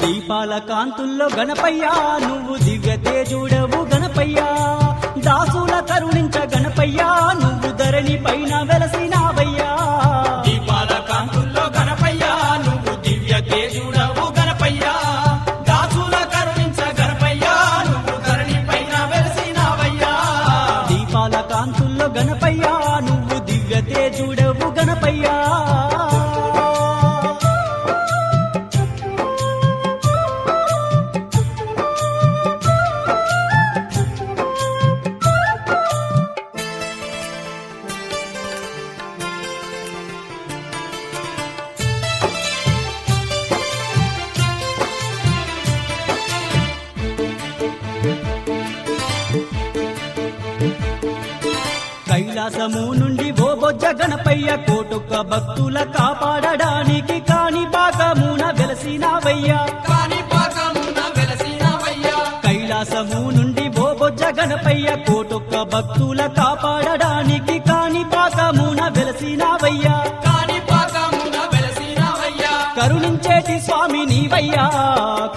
దీపాల కాంతుల్లో గణపయ్యా నువ్వు దివ్య తేజుడవు గణపయ్యా దాసుల కరుణించ గణపయ్యా నువ్వు ధరణి పైన వెలసినావయ్యా దీపాల కాంతుల్లో గణపయ్యా నువ్వు దివ్య తేజుడవు గణపయ్యా దాసుల కరుణించ గణపయ్యా నువ్వు ధరణి పైన వెలసినావయ్యా దీపాల కాంతుల్లో గణపయ్యా నువ్వు దివ్య తేజుడవు గణపయ్యా కైలాసము నుండి ఓ బొజ్జ గణపయ్య కోటొక్క భక్తుల కాపాడడానికి కాని పాకమున వెలసినావయ్యా కాణిపాకమున వెలసినావయ్యా కైలాసము నుండి ఓ బొజ్జ గణపయ్య కోటొక్క భక్తుల కాపాడడానికి కాని పాకమున వెలసినావయ్యా కాణిపాకమున వెలసినావయ్యా కరుణించేటి స్వామి నీవయ్యా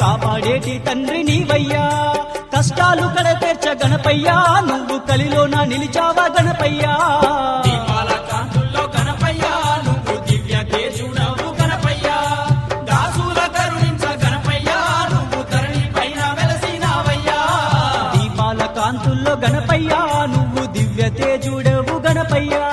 కాపాడేటి తండ్రి నీవయ్యా కష్టాలు కడతీర్చ గణపయ్యా నువ్వు కలిలోన నిలిచావా గణపయ్యా దీపాల కాంతుల్లో గణపయ్యా నువ్వు దివ్య తేజుడవు గణపయ్యా దాసుల కరుణించ గణపయ్యా నువ్వు ధరణి పైన వెలసినావయ్యా దీపాల కాంతుల్లో గణపయ్యా నువ్వు దివ్య తేజుడవు గణపయ్యా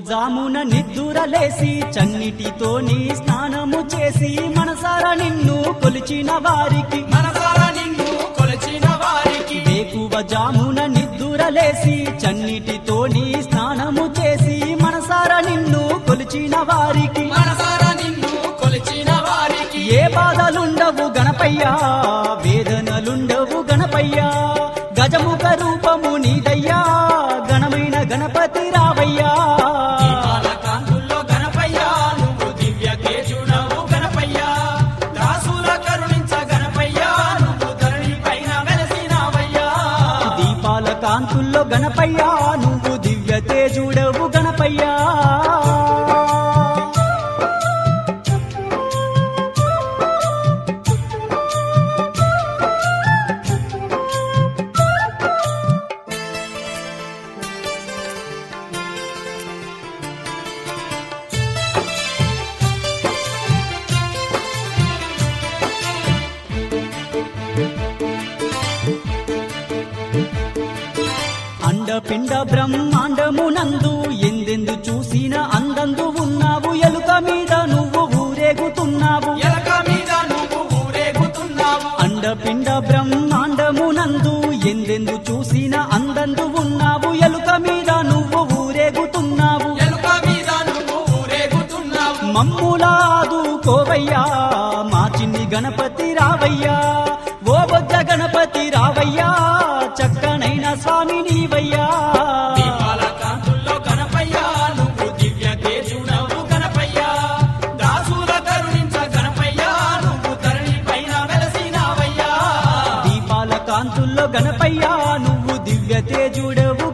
జామున నిద్దురలేసి చన్నిటితోని స్నానము చేసి మనసారా నిన్ను కొలిచిన వారికి మనసారా నిన్ను కొలిచిన వారికి వేకువ జామున నిద్దురలేసి చన్నిటితోని స్నానము చేసి మనసారా నిన్ను కొలిచిన వారికి మనసారా నిన్ను కొలిచిన వారికి ఏ బాధలుండవు గణపయ్యా వేదనలుండవు గణపయ్యా గజముఖ రూపము నీదయ్యా గణమైన గణపతి రావయ్యా దీపాల కాంతుల్లో గణపయ్యా నువ్వు దివ్య తేజుడవు గణపయ్యా దాసుల కరుణించ గణపయ్యా నువ్వు ధరణి పైన వెలసినావయ్యా దీపాల కాంతుల్లో గణపయ్యా నువ్వు దివ్య తేజుడవు గణపయ్యా అండపిండ బ్రహ్మాండమునందు ఎందెందు చూసిన అందందు ఉన్నావు ఎలుక మీద నువ్వు ఊరేగుతున్నావు ఎలక మీద నువ్వు ఊరేగుతున్నావు అండపిండ బ్రహ్మాండమునందు ఎందెందు చూసిన అందందు ఉన్నావు ఎలుక మీద నువ్వు ఊరేగుతున్నావు ఎలుక మీద నువ్వు ఊరేగుతున్నావు మమ్ములాదు కోవయ్యా మా చిన్ని గణపతి రావయ్యా ఓ బొజ్జ గణపతి రావయ్యా చక్కనైన స్వామి నీవయ్యా దీపాల కాంతుల్లో గణపయ్యా నువ్వు దివ్య తేజుడవు గణపయ్యా దాసుల కరుణించ గణపయ్యా నువ్వు ధరణి పైన వెలసినావయ్యా దీపాల కాంతుల్లో గణపయ్యా నువ్వు దివ్య తేజుడవు